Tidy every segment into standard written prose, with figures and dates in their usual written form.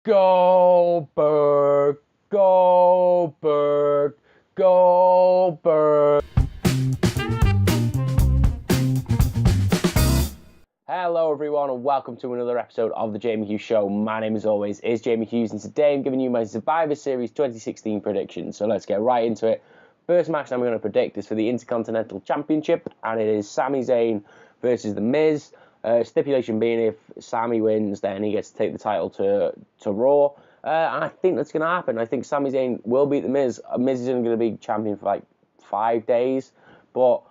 Goldberg, Goldberg, Goldberg. Hello everyone and welcome to another episode of the Jamie Hughes Show. My name as always is Jamie Hughes and today I'm giving you my Survivor Series 2016 predictions. So let's get right into it. First match I'm going to predict is for the Intercontinental Championship and it is Sami Zayn versus The Miz. Stipulation being if Sami wins, then he gets to take the title to Raw. And I think that's going to happen. I think Sami Zayn will beat The Miz. Miz isn't going to be champion for like 5 days. But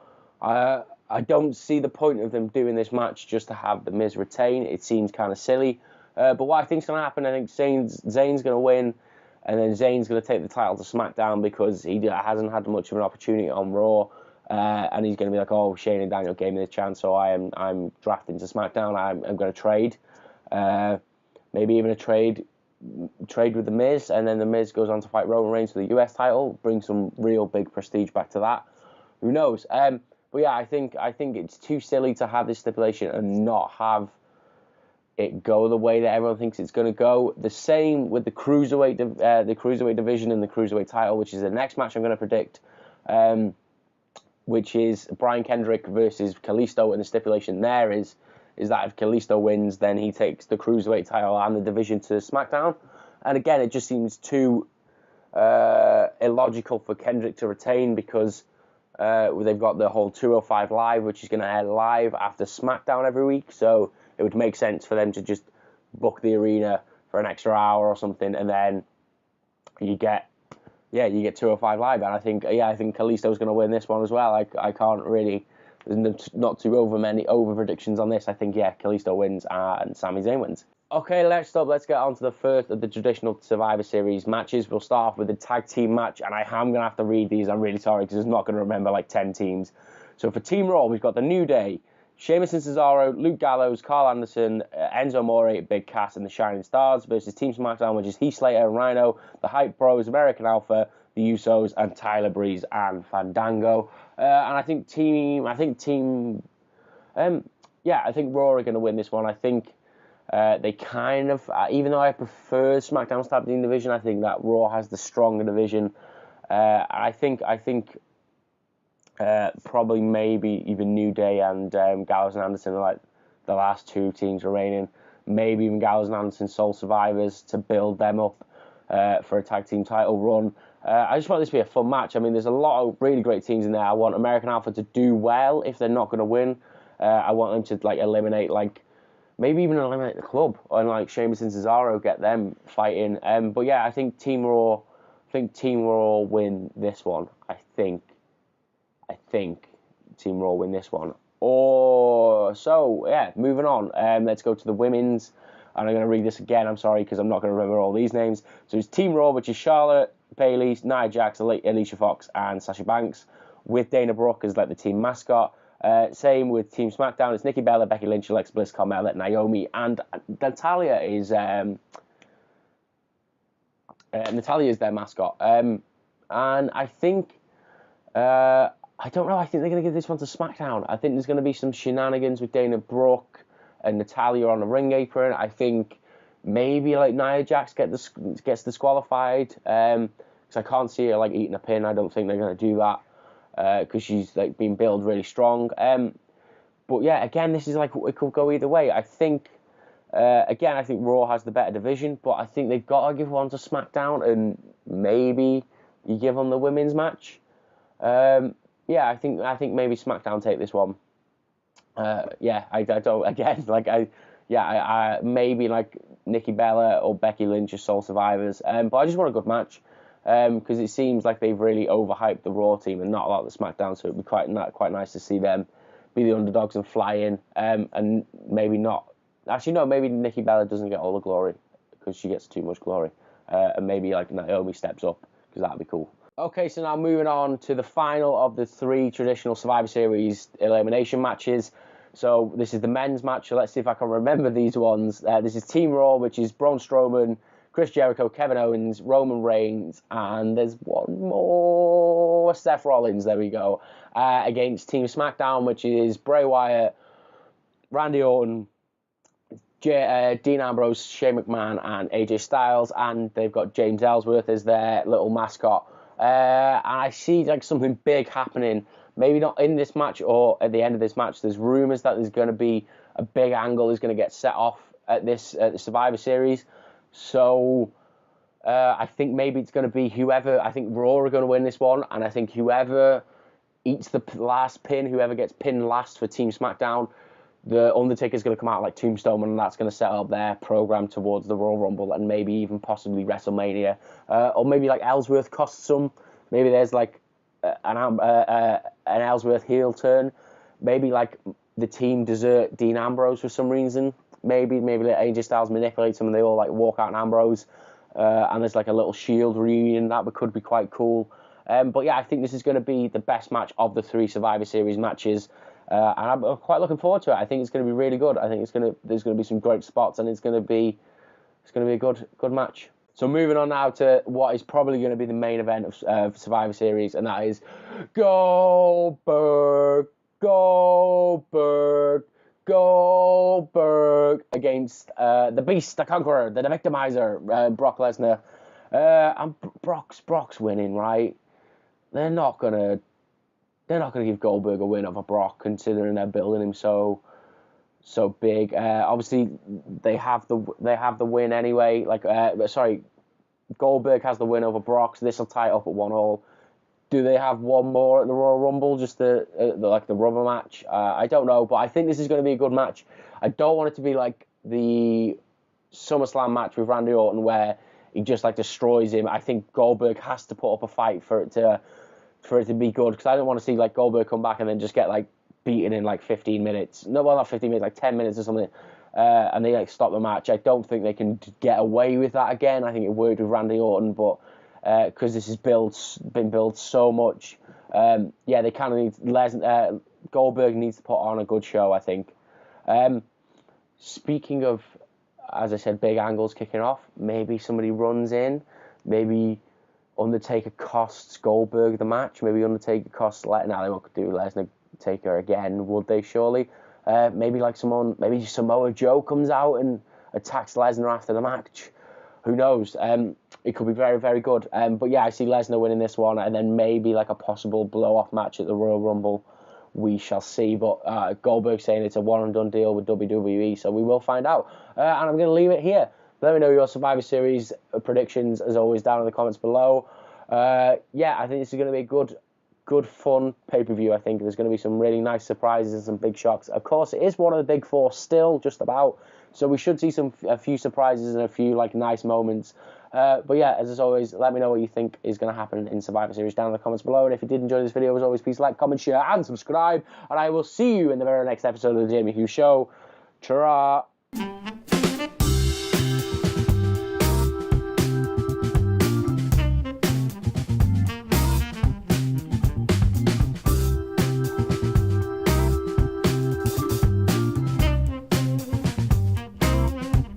I don't see the point of them doing this match just to have The Miz retain. It seems kind of silly. But what I think is going to happen, I think Zayn's going to win. And then Zayn's going to take the title to SmackDown because he hasn't had much of an opportunity on Raw. And he's going to be like, oh, Shane and Daniel gave me the chance, so I'm drafting to SmackDown. I'm going to trade, maybe even a trade with The Miz, and then The Miz goes on to fight Roman Reigns for the US title, bring some real big prestige back to that. Who knows? But yeah, I think it's too silly to have this stipulation and not have it go the way that everyone thinks it's going to go. The same with the cruiserweight division and the cruiserweight title, which is the next match I'm going to predict. Which is Brian Kendrick versus Kalisto, and the stipulation there is that if Kalisto wins, then he takes the Cruiserweight title and the division to SmackDown. And again, it just seems too illogical for Kendrick to retain because they've got the whole 205 Live, which is going to air live after SmackDown every week, so it would make sense for them to just book the arena for an extra hour or something, and then you get 205 Live, and I think Kalisto's going to win this one as well. I can't really, there's not too many over predictions on this. I think, Kalisto wins and Sami Zayn wins. Okay, let's get on to the first of the traditional Survivor Series matches. We'll start off with the tag team match, and I am going to have to read these. I'm really sorry, because I'm not going to remember like 10 teams. So for Team Raw, we've got The New Day, Sheamus and Cesaro, Luke Gallows, Carl Anderson, Enzo Amore, Big Cass, and the Shining Stars versus Team SmackDown, which is Heath Slater and Rhino, the Hype Bros, American Alpha, the Usos, and Tyler Breeze and Fandango. And I think Raw are going to win this one. I think they kind of, even though I prefer SmackDown's tag team division, I think that Raw has the stronger division. I think. Probably maybe even New Day and Gallows and Anderson are like the last two teams remaining. Maybe even Gallows and Anderson sole survivors to build them up for a tag team title run. I just want this to be a fun match. I mean, there's a lot of really great teams in there. I want American Alpha to do well if they're not going to win. I want them to maybe even eliminate the club, and like Sheamus and Cesaro, get them fighting. But yeah, I think Team Raw win this one. I think Team Raw win this one. Moving on. Let's go to the women's. And I'm going to read this again. I'm sorry, because I'm not going to remember all these names. So it's Team Raw, which is Charlotte, Bayley, Nia Jax, Alicia Fox, and Sasha Banks, with Dana Brooke as like the team mascot. Same with Team SmackDown. It's Nikki Bella, Becky Lynch, Alexa Bliss, Carmella, Naomi, and Natalya is their mascot. And I think. I don't know. I think they're going to give this one to SmackDown. I think there's going to be some shenanigans with Dana Brooke and Natalya on the ring apron. I think maybe like Nia Jax gets disqualified because I can't see her like eating a pin. I don't think they're going to do that because she's like being billed really strong. But yeah, again, this is like it could go either way. I think Raw has the better division, but I think they've got to give one to SmackDown and maybe you give them the women's match. I think maybe SmackDown take this one. Maybe like Nikki Bella or Becky Lynch as sole survivors. But I just want a good match because it seems like they've really overhyped the Raw team and not a lot of the SmackDown, so it'd be quite nice to see them be the underdogs and fly in. And maybe not. Actually, no, maybe Nikki Bella doesn't get all the glory because she gets too much glory. And maybe like Naomi steps up because that'd be cool. Okay, so now moving on to the final of the 3 traditional Survivor Series elimination matches. So this is the men's match, so let's see if I can remember these ones. This is Team Raw, which is Braun Strowman, Chris Jericho, Kevin Owens, Roman Reigns, and there's one more, Seth Rollins, there we go, against Team SmackDown, which is Bray Wyatt, Randy Orton, Dean Ambrose, Shane McMahon, and AJ Styles, and they've got James Ellsworth as their little mascot. And I see like something big happening. Maybe not in this match or at the end of this match. There's rumours that there's going to be a big angle is going to get set off at the Survivor Series. So I think maybe it's going to be whoever. I think Raw are going to win this one, and I think whoever eats the last pin, whoever gets pinned last for Team SmackDown, the Undertaker's going to come out like Tombstone, and that's going to set up their program towards the Royal Rumble and maybe even possibly WrestleMania. Or maybe like Ellsworth costs some. Maybe there's like an Ellsworth heel turn. Maybe like the team desert Dean Ambrose for some reason. Maybe like AJ Styles manipulates them and they all like walk out in Ambrose. And there's like a little Shield reunion. That could be quite cool. But yeah, I think this is going to be the best match of the 3 Survivor Series matches. And I'm quite looking forward to it. I think it's going to be really good. I think there's going to be some great spots, and it's going to be a good match. So moving on now to what is probably going to be the main event of Survivor Series, and that is Goldberg against the Beast, the Conqueror, the Victimizer, Brock Lesnar. And Brock's winning, right? They're not gonna give Goldberg a win over Brock, considering they're building him so big. Obviously, they have the win anyway. Goldberg has the win over Brock, so this will tie it up at 1-1. Do they have one more at the Royal Rumble, just the rubber match? I don't know, but I think this is going to be a good match. I don't want it to be like the SummerSlam match with Randy Orton where he just like destroys him. I think Goldberg has to put up a fight for it to be good, because I don't want to see like Goldberg come back and then just get like beaten in like 15 minutes. No, well, not 15 minutes, like 10 minutes or something. And they like stop the match. I don't think they can get away with that again. I think it worked with Randy Orton, but because this has been built so much, they kind of need Goldberg needs to put on a good show, I think. Speaking of, as I said, big angles kicking off, maybe somebody runs in, maybe Undertaker costs Goldberg the match, maybe Undertaker costs now they won't do Lesnar Taker again, would they? Surely. Maybe Samoa Joe comes out and attacks Lesnar after the match. Who knows? It could be very, very good. But yeah, I see Lesnar winning this one, and then maybe like a possible blow-off match at the Royal Rumble. We shall see. But Goldberg saying it's a one-and-done deal with WWE, so we will find out. And I'm going to leave it here. Let me know your Survivor Series predictions, as always, down in the comments below. I think this is going to be a good, fun pay-per-view. I think there's going to be some really nice surprises and some big shocks. Of course, it is one of the big 4 still, just about. So we should see a few surprises and a few like nice moments. But yeah, as always, let me know what you think is going to happen in Survivor Series down in the comments below. And if you did enjoy this video, as always, please like, comment, share, and subscribe. And I will see you in the very next episode of The Jamie Hughes Show. Ta-ra!